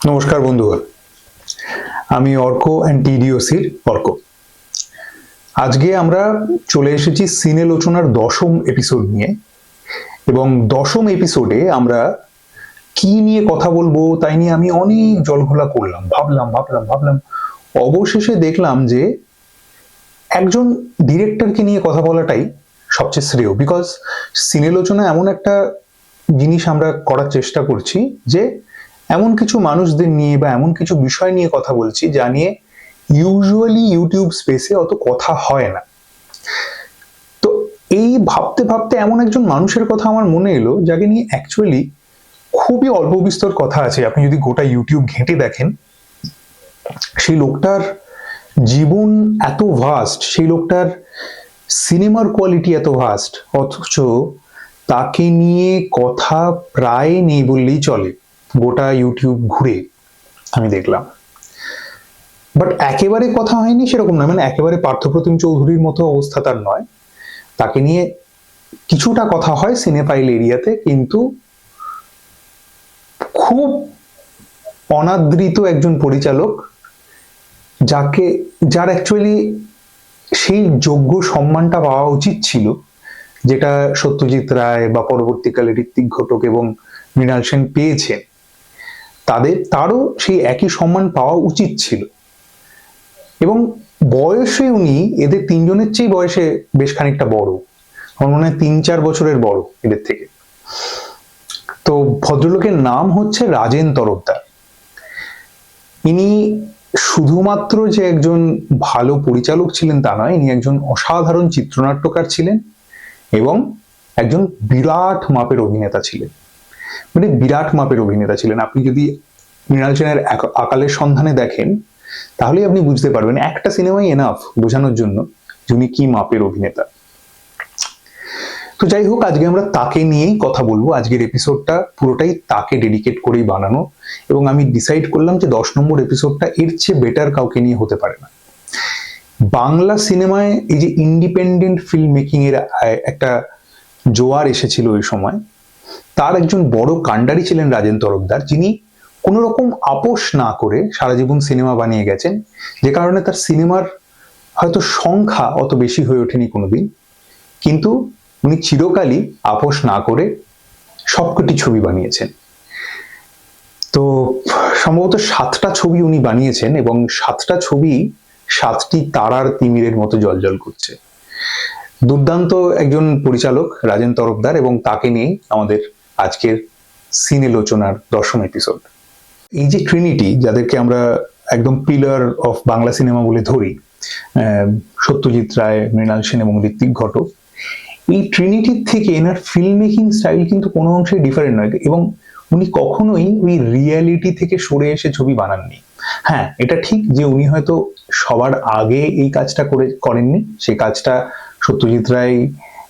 নমস্কার বন্ধুগণ, আমি অর্ক অ্যান্ড টিডিওসির অর্ক। আজকে আমরা চলে এসেছি সিনেলোচনার 10ম এপিসোড নিয়ে, এবং 10ম এপিসোডে আমরা কি নিয়ে কথা বলবো তাই নিয়ে আমি অনেক জলঘোলা করলাম, ভাবলাম। অবশেষে দেখলাম যে একজন ডিরেক্টরকে নিয়ে কথা বলাটাই সবচেয়ে শ্রেয়, বিকজ সিনেলোচনা এমন একটা জিনিস আমরা করার চেষ্টা করছি যে এমন কিছু মানুষদের নিয়ে বা এমন কিছু বিষয় নিয়ে কথা বলছি যা নিয়ে ইউজুয়ালি ইউটিউব স্পেসে অত কথা হয় না। তো এই ভাবতে ভাবতে এমন একজন মানুষের কথা আমার মনে এলো যাকে নিয়ে অ্যাকচুয়ালি খুবই অল্প বিস্তর কথা আছে। আপনি যদি গোটা ইউটিউব ঘেঁটে দেখেন, সেই লোকটার জীবন এত ভাস্ট, সেই লোকটার সিনেমার কোয়ালিটি এত ভাস্ট, অথচ তাকে নিয়ে কথা প্রায় নেই বললেই চলে। গোটা ইউটিউব ঘুরে আমি দেখলাম, বাট একেবারে কথা হয়নি সেরকম নয়, মানে একেবারে পার্থপ্রতিম চৌধুরীর মতো অবস্থা তার নয়। তাকে নিয়ে কিছুটা কথা হয় সিনেফাইল এরিয়াতে, কিন্তু খুব অনাদৃত একজন পরিচালক, যার অ্যাকচুয়ালি সেই যোগ্য সম্মানটা পাওয়া উচিত ছিল যেটা সত্যজিৎ রায় বা পরবর্তীকালে ঋত্বিক ঘটক এবং মৃণাল সেন পেয়েছেন। তারও সেই একই সম্মান পাওয়া উচিত ছিল, এবং বয়সে উনি এদের তিনজনের চেয়ে বয়সে বেশ খানিকটা বড়, আমার মনে হয় 3-4 বছরের বড় এদের থেকে। তো ভদ্রলোকের নাম হচ্ছে রাজেন তরফদার। ইনি শুধুমাত্র যে একজন ভালো পরিচালক ছিলেন তা নয়, ইনি একজন অসাধারণ চিত্রনাট্যকার ছিলেন এবং একজন বিরাট মাপের অভিনেতা ছিলেন, মানে বিরাট মাপের অভিনেতা ছিলেন। আপনি যদি মৃণাল সেনের আকালের সন্ধানে দেখেন তাহলেই আপনি বুঝতে পারবেন, একটা সিনেমাই এনাফ বোঝানোর জন্য যিনি কি মাপের অভিনেতা। তো যাই হোক, আজকে আমরা তাকে নিয়েই কথা বলবো। আজকের এপিসোডটা পুরোটাই তাকে ডেডিকেট করেই বানানো, এবং আমি ডিসাইড করলাম যে 10 নম্বর এপিসোডটা এর চেয়ে বেটার কাউকে নিয়ে হতে পারে না। বাংলা সিনেমায় এই যে ইন্ডিপেন্ডেন্ট ফিল্ম মেকিং এর একটা জোয়ার এসেছিল ওই সময়, তার একজন বড় কাণ্ডারি ছিলেন রাজেন তরফদার, যিনি কোনো রকম আপোষ না করে সারা জীবন সিনেমা বানিয়ে গেছেন, যে কারণে তার সিনেমার হয়তো সংখ্যা অত বেশি হয়ে ওঠেনি কোনোদিন, কিন্তু উনি চিরকালই আপোষ না করে সবকটি ছবি বানিয়েছেন। তো সম্ভবত 7টা ছবি উনি বানিয়েছেন, এবং 7টা ছবি 7টি তারার তিমিরের মতো জ্বলজ্বল করছে। দুর্দান্ত একজন পরিচালক রাজেন তরফদার, এবং তাকে নিয়েই আমাদের আজকের সিনেলোচনার 10ম এপিসোড। এই যে ট্রিনিটি, যাদেরকে আমরা একদম পিলার অফ বাংলা সিনেমা বলে ধরি, সত্যজিৎ রায়, মৃণাল সেন এবং ঋত্বিক ঘটক, এই ট্রিনিটির থেকে এনার ফিল্ম মেকিং স্টাইল কিন্তু কোনো অংশে ডিফারেন্ট নয়, এবং উনি কখনোই ওই রিয়ালিটি থেকে সরে এসে ছবি বানাননি। হ্যাঁ, এটা ঠিক যে উনি হয়তো সবার আগে এই কাজটা করেননি, সেই কাজটা সত্যজিৎ রায়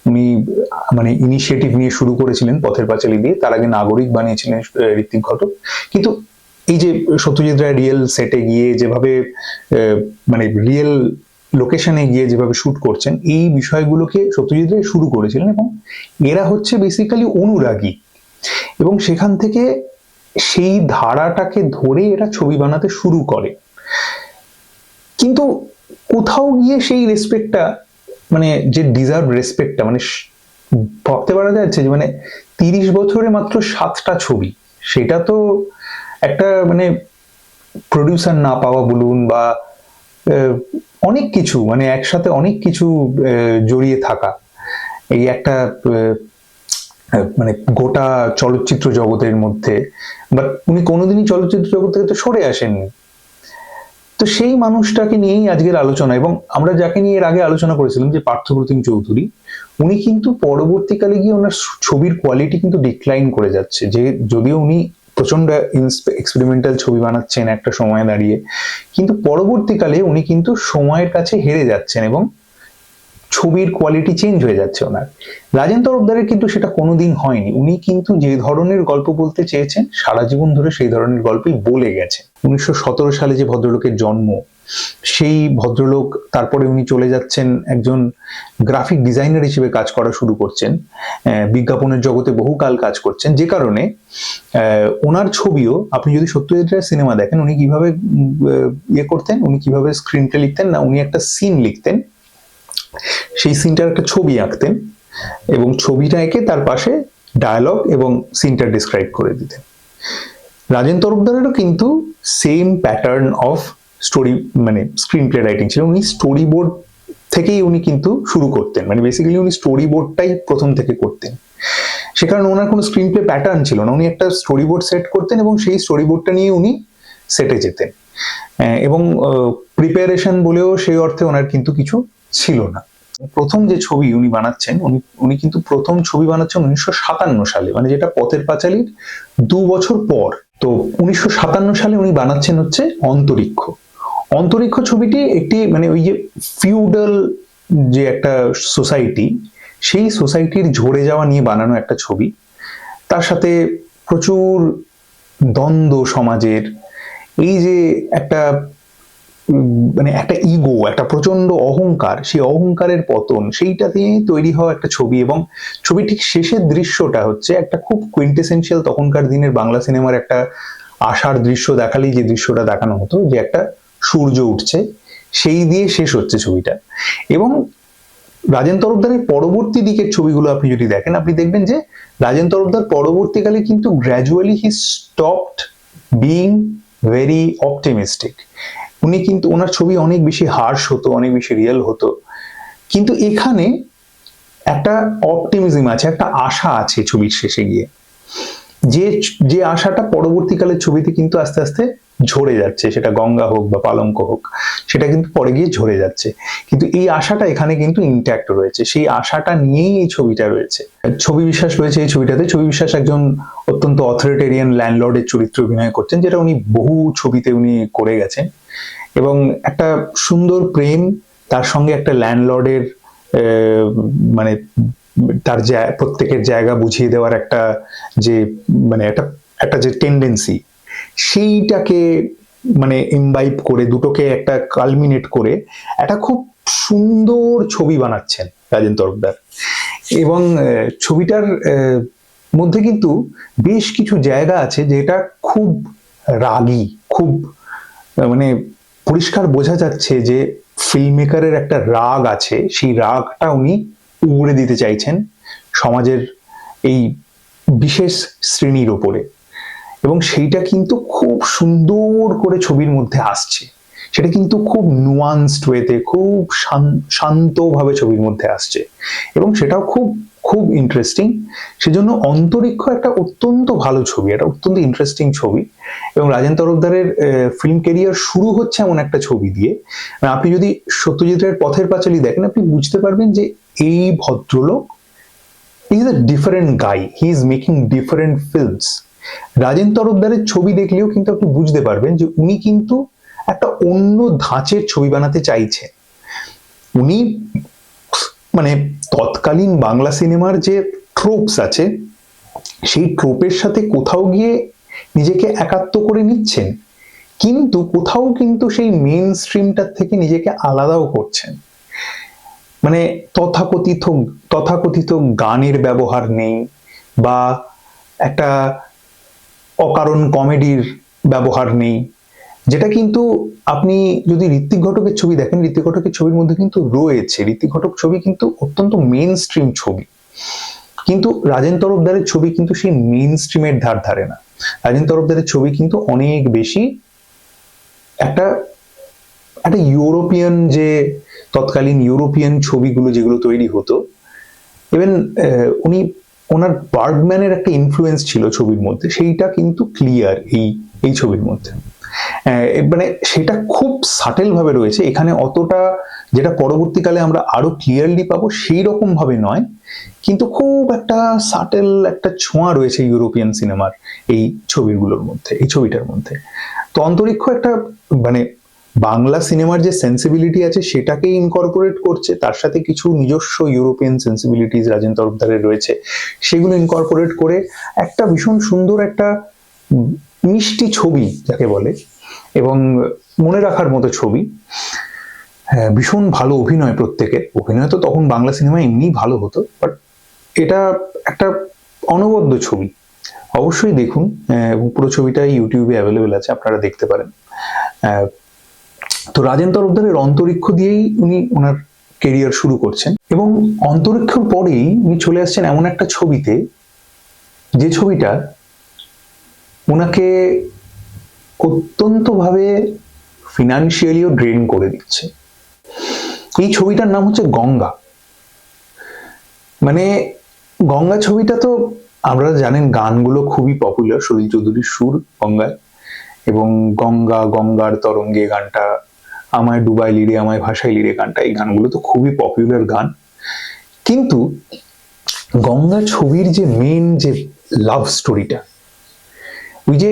উনি মানে ইনিশিয়েটিভ নিয়ে শুরু করেছিলেন পথের পাঁচালী দিয়ে, তার আগে নাগরিক বানিয়েছিলেন ঋত্বিক ঘটক। কিন্তু এই যে সত্যজিৎ রায় রিয়েল সেটে গিয়ে যেভাবে মানে রিয়েল লোকেশনে গিয়ে যেভাবে শুট করছেন, এই বিষয়গুলোকে সত্যজিৎ রায় শুরু করেছিলেন, এবং এরা হচ্ছে বেসিক্যালি অনুরাগী, এবং সেখান থেকে সেই ধারাটাকে ধরে এরা ছবি বানাতে শুরু করে। কিন্তু কোথাও গিয়ে সেই রেসপেক্টটা, মানে যে ডিজার্ভ রেসপেক্টটা, মানে ভাবতে পারা যাচ্ছে যে মানে 30 বছরে মাত্র 7টা ছবি, সেটা তো একটা মানে প্রডিউসার না পাওয়া বলুন বা অনেক কিছু, মানে একসাথে অনেক কিছু জড়িয়ে থাকা, এই একটা মানে গোটা চলচ্চিত্র জগতের মধ্যে, বাট উনি কোনোদিনই চলচ্চিত্র জগৎ থেকে তো সরে আসেননি। তো সেই মানুষটাকে নিয়েই আজকের আলোচনা, এবং আমরা যাকে নিয়ে এর আগে আলোচনা করেছিলাম যে পার্থপ্রতিম চৌধুরী, উনি কিন্তু পরবর্তীকালে গিয়ে ওনার ছবির কোয়ালিটি কিন্তু ডিক্লাইন করে যাচ্ছে, যে যদিও উনি প্রচন্ড এক্সপেরিমেন্টাল ছবি বানাচ্ছেন একটা সময় দাঁড়িয়ে, কিন্তু পরবর্তীকালে উনি কিন্তু সময়ের কাছে হেরে যাচ্ছেন এবং ছবির কোয়ালিটি চেঞ্জ হয়ে যাচ্ছে ওনার। রাজেন তরফদারের কিন্তু সেটা কোনোদিন হয়নি। উনি কিন্তু যে ধরনের গল্প বলতে চেয়েছেন সারা জীবন ধরে সেই ধরনের গল্পই বলে গেছেন। 1917 সালে যে ভদ্রলোকের জন্ম, সেই ভদ্রলোক তারপরে উনি চলে যাচ্ছেন একজন গ্রাফিক ডিজাইনার হিসেবে কাজ করা শুরু করছেন, বিজ্ঞাপনের জগতে বহুকাল কাজ করছেন, যে কারণে ওনার ছবিও, আপনি যদি সত্যজিৎ রায়ের সিনেমা দেখেন, উনি কিভাবে ইয়ে করতেন, উনি কিভাবে স্ক্রিন প্লে লিখতেন না, উনি একটা সিন লিখতেন, সেই সিনটার একটা ছবি আঁকতেন এবং ছবিটা এঁকে তার পাশে ডায়ালগ এবং সিনটা ডিসক্রাইব করে দিতেন। রাজেন তরফদারেরও কিন্তু সেম প্যাটার্ন অফ স্টোরি, মানে স্ক্রিন প্লে রাইটিং ছিল। উনি স্টোরি বোর্ড থেকেই উনি কিন্তু শুরু করতেন, মানে বেসিক্যালি উনি স্টোরি বোর্ডটাই প্রথম থেকে করতেন। সে কারণে ওনার কোনো স্ক্রিন প্লে প্যাটার্ন ছিল না, উনি একটা স্টোরি বোর্ড সেট করতেন এবং সেই স্টোরি বোর্ডটা নিয়ে উনি সেটে যেতেন, এবং প্রিপারেশন বলেও সেই অর্থে ওনার কিন্তু কিছু ছিল না। প্রথম যে ছবি উনি বানাচ্ছেন, উনি কিন্তু প্রথম ছবি বানাচ্ছেন 1957 সালে, মানে যেটা পথের পাঁচালীর 2 বছর পর। তো 1957 সালে উনি বানাচ্ছেন হচ্ছে অন্তরিক্ষ। অন্তরিক্ষ ছবিটি একটি, মানে ওই যে ফিউডাল যে একটা সোসাইটি, সেই সোসাইটির ঝরে যাওয়া নিয়ে বানানো একটা ছবি। তার সাথে প্রচুর দ্বন্দ্ব সমাজের, এই যে একটা মানে একটা ইগো, একটা প্রচন্ড অহংকার, সেই অহংকারের পতন, সেইটা দিয়ে তৈরি হওয়া একটা ছবি। এবং ছবি ঠিক শেষের দৃশ্যটা হচ্ছে একটা খুব কুইন্টেসেন্সিয়াল তখনকার দিনের বাংলা সিনেমার একটা আশার দৃশ্য দেখালেই যে দৃশ্যটা দেখানো হতো, যে একটা সূর্য উঠছে, সেই দিয়ে শেষ হচ্ছে ছবিটা। এবং রাজেন তরফদারের পরবর্তী দিকের ছবিগুলো আপনি যদি দেখেন, আপনি দেখবেন যে রাজেন তরফদার পরবর্তীকালে কিন্তু gradually he stopped being very optimistic. উনি কিন্তু, ওনার ছবি অনেক বেশি হার্শ হতো, অনেক বেশি রিয়েল হতো, কিন্তু এখানে একটা অপটিমিজম আছে, একটা আশা আছে ছবির শেষে গিয়ে, যে আশাটা পরবর্তীকালের ছবিতে কিন্তু আস্তে আস্তে ঝরে যাচ্ছে, সেটা গঙ্গা হোক বা পালঙ্ক হোক, সেটা কিন্তু পরে গিয়ে ঝরে যাচ্ছে, কিন্তু এই আশাটা এখানে কিন্তু ইনট্যাক্ট রয়েছে। সেই আশাটা নিয়েই এই ছবিটা রয়েছে। ছবি বিশ্বাস রয়েছে এই ছবিটাতে। ছবি বিশ্বাস একজন অত্যন্ত অথরিটেরিয়ান ল্যান্ডলর্ডের চরিত্র অভিনয় করছেন, যেটা উনি বহু ছবিতে উনি করে গেছেন, এবং একটা সুন্দর প্রেম, তার সঙ্গে একটা ল্যান্ডলর্ডের মানে তার প্রত্যেকের জায়গা বুঝিয়ে দেওয়ার একটা যে, মানে একটা যে টেন্ডেন্সি, সেইটাকে মানে ইমবাইব করে, দুটোকে একটা কালমিনেট করে একটা খুব সুন্দর ছবি বানাচ্ছেন রাজেন তরফদার। এবং ছবিটার মধ্যে কিন্তু বেশ কিছু জায়গা আছে যেটা খুব রাগী, খুব মানে পরিষ্কার বোঝা যাচ্ছে যে ফিল্ম মেকারের একটা রাগ আছে, সেই রাগটা উনি উগড়ে দিতে চাইছেন সমাজের এই বিশেষ শ্রেণীর ওপরে, এবং সেইটা কিন্তু খুব সুন্দর করে ছবির মধ্যে আসছে। সেটা কিন্তু খুব নুয়ান্সড ওয়েতে, খুব শান্তভাবে ছবির মধ্যে আসছে, এবং সেটাও খুব খুব ইন্টারেস্টিং। সেজন্য অন্তরিক্ষ একটা অত্যন্ত ভালো ছবি, একটা অত্যন্ত ইন্টারেস্টিং ছবি। এবং রাজেন তরফদারের ফিল্ম ক্যারিয়ার শুরু হচ্ছে এমন একটা ছবি দিয়ে। আপনি যদি সত্যজিৎ রায়ের পথের পাঁচালী দেখেন, আপনি বুঝতে পারবেন যে এই ভদ্রলোক is a different guy, he is making different films. Rajen তরফদারের ছবি দেখলেও কিন্তু আপনি বুঝতে পারবেন যে উনি কিন্তু একটা অন্য ধাঁচের ছবি বানাতে চাইছেন। উনি মানে তৎকালীন বাংলা সিনেমার যে ট্রোপস আছে, সেই ট্রোপের সাথে কোথাও গিয়ে নিজেকে একাত্ম করে নিচ্ছেন, কিন্তু কোথাও কিন্তু সেই মেইন স্ট্রিমটার থেকে নিজেকে আলাদাও করছেন। মানে তথাকথিত গানের ব্যবহার নেই, বা একটা অকারণ কমেডির ব্যবহার নেই, যেটা কিন্তু আপনি যদি ঋত্বিক ঘটকের ছবি দেখেন, ঋত্বিক ঘটকের ছবির মধ্যে কিন্তু রয়েছে। ঋত্বিক ঘটক ছবি কিন্তু অত্যন্ত মেইন স্ট্রিম ছবি, কিন্তু রাজেন তরফদারের ছবি কিন্তু সেই মেইন স্ট্রিমের ধার ধারে না। রাজেন তরফদারের ছবি কিন্তু অনেক বেশি একটা ইউরোপিয়ান, যে তৎকালীন ইউরোপিয়ান ছবিগুলো যেগুলো তৈরি হতো, ইভেন ওনার বার্গম্যানের একটা ইনফ্লুয়েন্স ছিল ছবির মধ্যে, সেইটা কিন্তু ক্লিয়ার এই ছবির মধ্যে। মানে সেটা খুব সাটেল ভাবে রয়েছে এখানে, অতটা যেটা পরবর্তীকালে আমরা আরো ক্লিয়ারলি পাবো সেই রকম ভাবে নয়, কিন্তু খুব একটা সাটেল একটা ছোঁয়া রয়েছে ইউরোপিয়ান সিনেমার এই ছবিগুলোর মধ্যে, এই ছবিটার মধ্যে। তো অন্তরিক্ষ একটা মানে বাংলা সিনেমার যে সেন্সিবিলিটি আছে সেটাকে ইনকর্পোরেট করছে, তার সাথে কিছু নিজস্ব ইউরোপিয়ান সেন্সিবিলিটিস রাজেন তরফদারের রয়েছে, সেগুলো ইনকর্পোরেট করে একটা ভীষণ সুন্দর একটা মিষ্টি ছবি যাকে বলে, এবং মনে রাখার মতো ছবি। ভীষণ ভালো অভিনয়, প্রত্যেকের অভিনয় তো তখন বাংলা সিনেমা এমনি ভালো হতো, বাট এটা একটা অনবদ্য ছবি, অবশ্যই দেখুন। এবং পুরো ছবিটা ইউটিউবে অ্যাভেলেবেল আছে, আপনারা দেখতে পারেন। তো রাজেন তরফদারের অন্তরিক্ষ দিয়েই উনি ওনার কেরিয়ার শুরু করছেন, এবং অন্তরিক্ষর পরেই উনি চলে আসছেন এমন একটা ছবিতে, যে ছবিটা ওনাকে অত্যন্তভাবে ফিনান্সিয়ালিও ড্রেন করে দিচ্ছে। এই ছবিটার নাম হচ্ছে গঙ্গা। মানে গঙ্গা ছবিটা তো আপনারা জানেন, গানগুলো খুবই পপুলার, সলিল চৌধুরীর সুর গঙ্গায়, এবং গঙ্গা গঙ্গার তরঙ্গে গানটা, আমায় ডুবাই লিরে আমায় ভাসাই লিরে গানটা, এই গানগুলো তো খুবই পপুলার গান। কিন্তু গঙ্গা ছবির যে মেন যে লাভ স্টোরিটা, ওই যে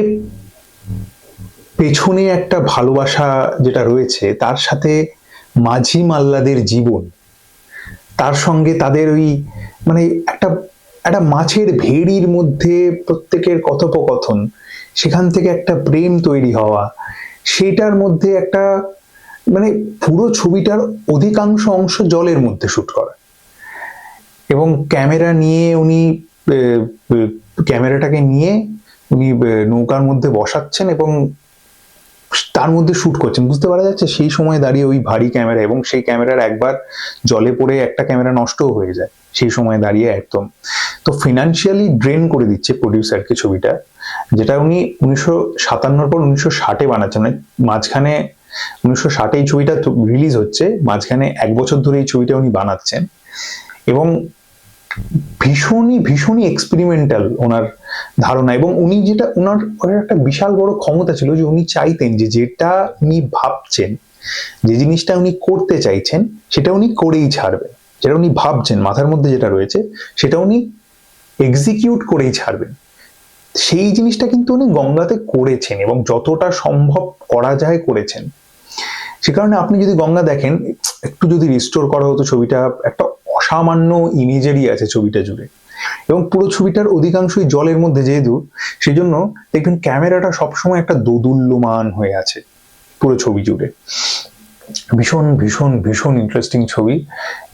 পেছনে একটা ভালোবাসা যেটা রয়েছে, তার সাথে মাঝি মাল্লাদের জীবন, তার সঙ্গে তাদের ওই মানে একটা একটা মাছের ভেড়ির মধ্যে প্রত্যেকের কথোপকথন, সেখান থেকে একটা প্রেম তৈরি হওয়া, সেটার মধ্যে একটা মানে পুরো ছবিটার অধিকাংশ অংশ জলের মধ্যে শুট করা, এবং ক্যামেরা নিয়ে উনি ক্যামেরাটাকে নিয়ে উনি নৌকার মধ্যে বসাচ্ছেন এবং তার মধ্যে শুট করছেন। বুঝতে পারা যাচ্ছে সেই সময় দাঁড়িয়ে ওই ভারী ক্যামেরা, এবং সেই ক্যামেরার একবার জলে পড়ে একটা ক্যামেরা নষ্টও হয়ে যায় সেই সময় দাঁড়িয়ে একদম। তো ফিনান্সিয়ালি ড্রেন করে দিচ্ছে প্রডিউসারকে ছবিটা, যেটা উনি 1957 পর 1960 বানাচ্ছেন। মানে মাঝখানে 1960 এই ছবিটা রিলিজ হচ্ছে, মাঝখানে 1 বছর ধরে এই ছবিটা উনি বানাচ্ছেন, এবং ভীষণই ভীষণই এক্সপেরিমেন্টাল ওনার ধারণা। এবং উনি যেটা ওনার একটা বিশাল বড় ক্ষমতা ছিল, যে উনি চাইতেন যে যেটা উনি ভাবছেন, যে জিনিসটা উনি করতে চাইছেন, সেটা উনি করেই ছাড়বেন। যেটা উনি ভাবছেন মাথার মধ্যে যেটা রয়েছে, সেটা উনি এক্সিকিউট করেই ছাড়বেন। সেই জিনিসটা কিন্তু উনি গঙ্গাতে করেছেন, এবং যতটা সম্ভব করা যায় করেছেন। সে কারণে আপনি যদি গঙ্গা দেখেন, একটু যদি রিস্টোর করা হতো ছবিটা, একটা অসামান্য ইমেজারি আছে ছবিটা জুড়ে, এবং পুরো ছবিটার অধিকাংশই জলের মধ্যে যেহেতু, সেই জন্য দেখবেন ক্যামেরাটা সবসময় একটা দোদুল্যমান হয়ে আছে পুরো ছবি জুড়ে। ভীষণ ভীষণ ভীষণ ইন্টারেস্টিং ছবি।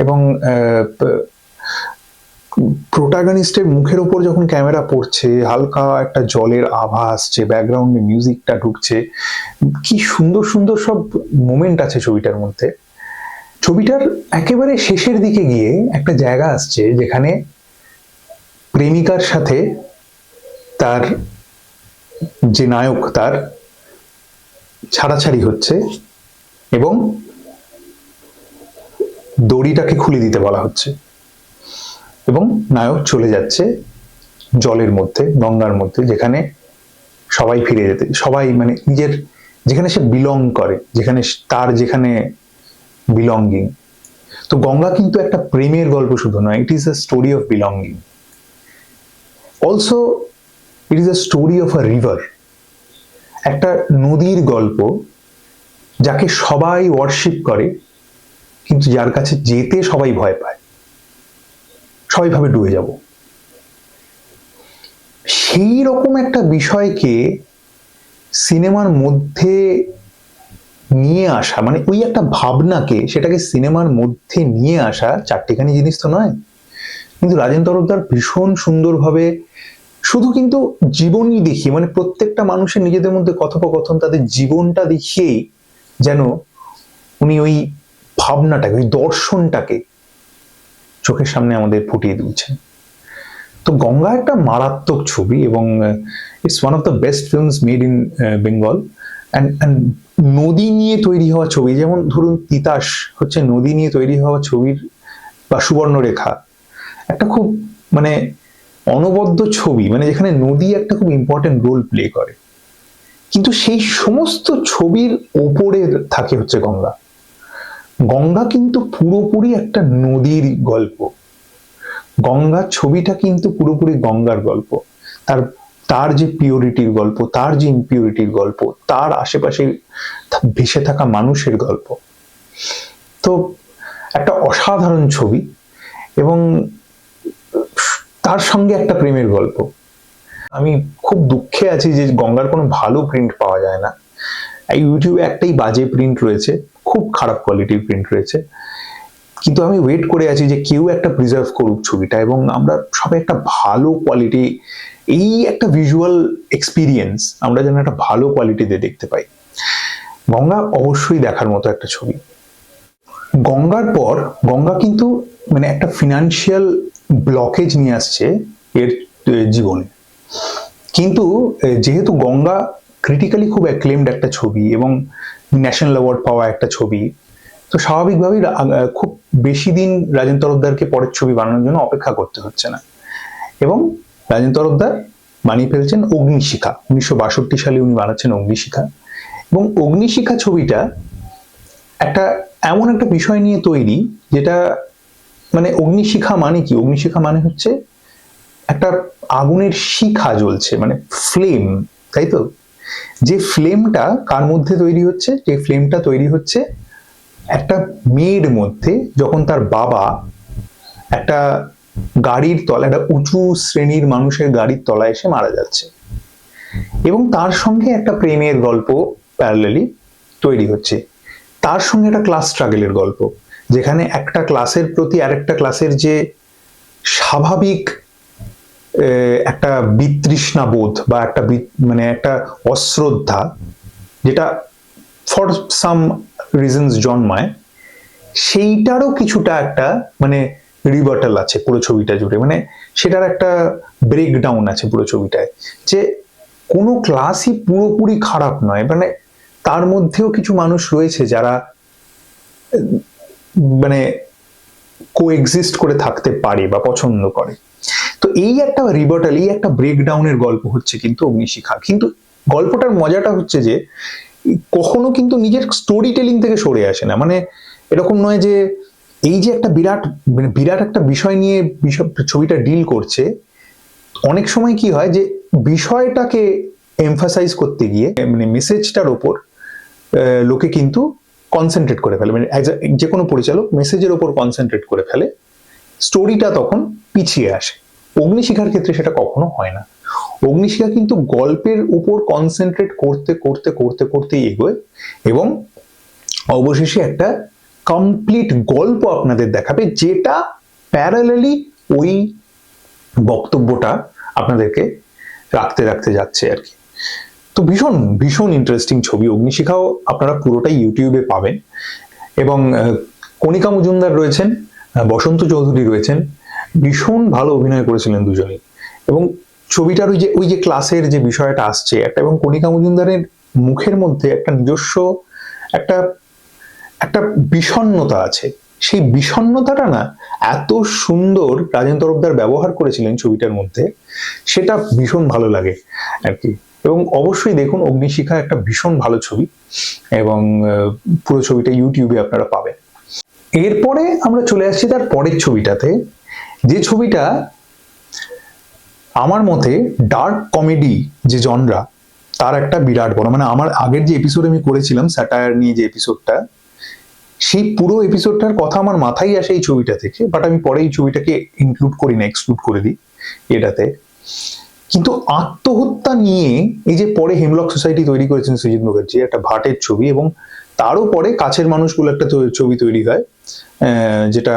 এবং প্রোটাগনিস্টের মুখের উপর যখন ক্যামেরা পড়ছে, হালকা একটা জলের আভা আসছে, ব্যাকগ্রাউন্ডে মিউজিকটা ঢুকছে, কি সুন্দর সুন্দর সব মোমেন্ট আছে ছবিটার মধ্যে। ছবিটার একেবারে শেষের দিকে গিয়ে একটা জায়গা আসছে, যেখানে প্রেমিকার সাথে তার যে নায়ক, তার ছাড়াছাড়ি হচ্ছে, এবং দড়িটাকে খুলে দিতে বলা হচ্ছে, এবং নায়ক চলে যাচ্ছে জলের মধ্যে, গঙ্গার মধ্যে, যেখানে সবাই ফিরে যেতে, সবাই মানে নিজের যেখানে সে বিলং করে, যেখানে তার যেখানে বিলঙ্গিং। তো গঙ্গা কিন্তু একটা প্রেমের গল্প শুধু নয়, it is a story of belonging. Also it is a story of a river, একটা নদীর গল্প, যাকে সবাই ওয়ার্শিপ করে, কিন্তু যার কাছে যেতে সবাই ভয় পায়, সবাই ভাবে ডুবে যাব। সেই রকম একটা বিষয়কে সিনেমার মধ্যে নিয়ে আসা, মানে ওই একটা ভাবনাকে, সেটাকে সিনেমার মধ্যে নিয়ে আসা, চারটিখানি জিনিস তো নয়। কিন্তু রাজেন তরফদার ভীষণ সুন্দরভাবে শুধু কিন্তু জীবনই দেখিয়ে, মানে প্রত্যেকটা মানুষের নিজেদের মধ্যে কথোপকথন, তাদের জীবনটা দেখিয়েই যেন উনি ওই ভাবনাটাকে, ওই দর্শনটাকে চোখের সামনে আমাদের ফুটিয়ে দিচ্ছেন। তো গঙ্গা একটা মারাত্মক ছবি, এবং it's one of the best films made in Bengal. And নদী নিয়ে তৈরি হওয়া ছবি, যেমন ধরুন তিতাস হচ্ছে নদী নিয়ে তৈরি হওয়া ছবির, বা সুবর্ণরেখা একটা খুব মানে অনবদ্য ছবি, মানে যেখানে নদী একটা খুব ইম্পর্টেন্ট রোল প্লে করে, কিন্তু সেই সমস্ত ছবির ওপরে থাকে হচ্ছে গঙ্গা। গঙ্গা কিন্তু পুরোপুরি একটা নদীর গল্প, গঙ্গার ছবিটা কিন্তু পুরোপুরি গঙ্গার গল্প, তার তার যে পিওরিটির গল্প, তার যে ইম্পিউরিটির গল্প, তার আশেপাশে ভেসে থাকা মানুষের গল্প। তো একটা অসাধারণ ছবি, এবং তার সঙ্গে একটা প্রেমের গল্প। আমি খুব দুঃখে আছি যে গঙ্গার কোনো ভালো প্রিন্ট পাওয়া যায় না, ইউটিউবে একটাই বাজে প্রিন্ট রয়েছে, খুব খারাপ কোয়ালিটির প্রিন্ট রয়েছে, কিন্তু আমি ওয়েট করে আছি যে কেউ একটা প্রিজার্ভ করুক ছবিটা এবং আমরা সবাই একটা ভালো কোয়ালিটি, এই একটা ভিজুয়াল এক্সপিরিয়েন্স আমরা যেন একটা ভালো কোয়ালিটিতে দেখতে পাই। গঙ্গা অবশ্যই দেখার মতো একটা ছবি। গঙ্গার পর গঙ্গা কিন্তু মানে একটা ফিনান্সিয়াল ব্লকেজ নিয়ে আসছে এর জীবনে, কিন্তু যেহেতু গঙ্গা ক্রিটিক্যালি খুব অ্যাক্লেমড একটা ছবি এবং ন্যাশনাল অ্যাওয়ার্ড পাওয়া একটা ছবি, তো স্বাভাবিকভাবেই খুব বেশি দিন রাজেন তরফদারকে পরের ছবি বানানোর জন্য অপেক্ষা করতে হচ্ছে না, এবং রাজেন তরফদার বানিয়ে ফেলছেন অগ্নিশিখা। 1962 সালে উনি বানাচ্ছেন অগ্নিশিখা, এবং অগ্নিশিখা ছবিটা একটা এমন একটা বিষয় নিয়ে তৈরি যেটা মানে অগ্নিশিখা মানে কি, অগ্নিশিখা মানে হচ্ছে একটা আগুনের শিখা জ্বলছে, মানে ফ্লেম, তাই তো? যে ফ্লেমটা কার মধ্যে তৈরি হচ্ছে, যে ফ্লেমটা তৈরি হচ্ছে একটা মেয়ের মধ্যে, যখন তার বাবা একটা গাড়ির তলা, একটা উঁচু শ্রেণীর মানুষের গাড়ির তলায় এসে মারা যাচ্ছে, এবং তার সঙ্গে একটা প্রেমের গল্প প্যারালালি তৈরি হচ্ছে, তার সঙ্গে একটা ক্লাস স্ট্রাগলের গল্প, যেখানে একটা ক্লাসের প্রতি আরেকটা ক্লাসের যে স্বাভাবিক একটা বিতৃষ্ণা বোধ বা একটা মানে একটা অশ্রদ্ধা, যেটা ফর সাম রিজনস জন্মায়, সেইটারও কিছুটা একটা মানে রিভার্টাল আছে পুরো ছবিটা জুড়ে, মানে সেটার একটা ব্রেকডাউন আছে পুরো ছবিটায়, যে কোনো ক্লাসই পুরোপুরি খারাপ নয়, মানে তার মধ্যেও কিছু মানুষ রয়েছে যারা মানে কোএক্সিস্ট করে থাকতে পারে বা পছন্দ করে। তো এই একটা রিভার্টাল, এই একটা ব্রেকডাউনের গল্প হচ্ছে কিন্তু অগ্নিশিখা। কিন্তু গল্পটার মজাটা হচ্ছে যে কখনো কিন্তু নিজের স্টোরি টেলিং থেকে সরে আসে না, মানে এরকম নয় যে এই যে একটা বিরাট একটা বিষয় নিয়ে ছবিটা ডিল করছে, অনেক সময় কি হয় যে বিষয়টাকে এমফাসাইজ করতে গিয়ে মানে মেসেজটার ওপর লোকে কিন্তু কনসেন্ট্রেট করে ফেলে, মানে যে কোনো পরিচালক মেসেজের ওপর কনসেন্ট্রেট করে ফেলে, স্টোরিটা তখন পিছিয়ে আসে। অগ্নিশিখার ক্ষেত্রে সেটা কখনো হয় না। অগ্নিশিখা কিন্তু গল্পের উপর কনসেন্ট্রেট করতে করতে করতে করতেই এগোয়, এবং অবশেষে একটা কমপ্লিট গল্প আপনাদের দেখাবে, যেটা প্যারালালি ওই বক্তব্যটা আপনাদেরকে রাখতে রাখতে যাচ্ছে আর কি। তো ভীষণ ভীষণ ইন্টারেস্টিং ছবি অগ্নিশিখাও, আপনারা পুরোটাই ইউটিউবে পাবেন, এবং কণিকা মজুমদার রয়েছেন, বসন্ত চৌধুরী রয়েছেন, ভীষণ ভালো অভিনয় করেছিলেন দুজনেই, এবং ছবিটার ওই যে ক্লাসের যে বিষয়টা আসছে একটা, এবং কণিকা মজুমদারের মুখের মধ্যে একটা নিজস্ব একটা একটা বিষণ্ণতা আছে, সেই বিষণ্ণতাটা না এত সুন্দর রাজেন তরফদার ব্যবহার করেছিলেন ছবিটার মধ্যে, সেটা ভীষণ ভালো লাগে আর কি। এবং অবশ্যই দেখুন অগ্নিশিখা একটা ভীষণ ভালো ছবি, এবং পুরো ছবিটা ইউটিউবে আপনারা পাবেন। এরপরে আমরা চলে আসছি তার পরের ছবিটাতে, যে ছবিটা আমার মতে ডার্ক কমেডি যে জনরা, তার একটা বিরাট বড়, মানে আমার আগের যে এপিসোড আমি করেছিলাম স্যাটায়ার নিয়ে যে এপিসোডটা, সেই পুরো এপিসোডটার কথা আমার মাথায় আসে এই ছবিটা থেকে, বাট আমি পরে এই ছবিটাকে ইনক্লুড করি না, এক্সক্লুড করে দিই এটাতে। কিন্তু আত্মহত্যা নিয়ে এই যে পরে হেমলক সোসাইটি তৈরি করেছেন সৃজিত মুখার্জি, একটা ভাটের ছবি, এবং তারও পরে কাছের মানুষগুলো একটা ছবি তৈরি হয়, যেটা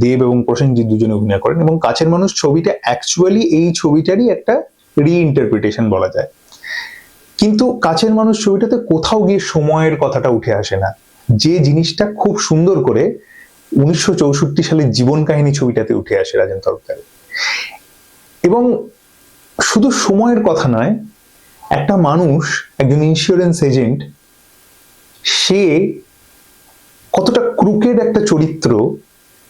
দেব এবং প্রসেনজিৎ দুজনে অভিনয় করেন, এবং কাছের মানুষ ছবিটা অ্যাকচুয়ালি এই ছবিটারই একটা রিইন্টারপ্রিটেশন বলা যায়। কিন্তু কাছের মানুষ ছবিটাতে কোথাও গিয়ে সময়ের কথাটা উঠে আসে না, যে জিনিসটা খুব সুন্দর করে 1964 সালের জীবন কাহিনী ছবিটাতে উঠে আসে রাজেন তরফদারের। এবং শুধু সময়ের কথা নয়, একটা মানুষ, একজন ইন্স্যুরেন্স এজেন্ট, সে কতটা ক্রুকেড একটা চরিত্র,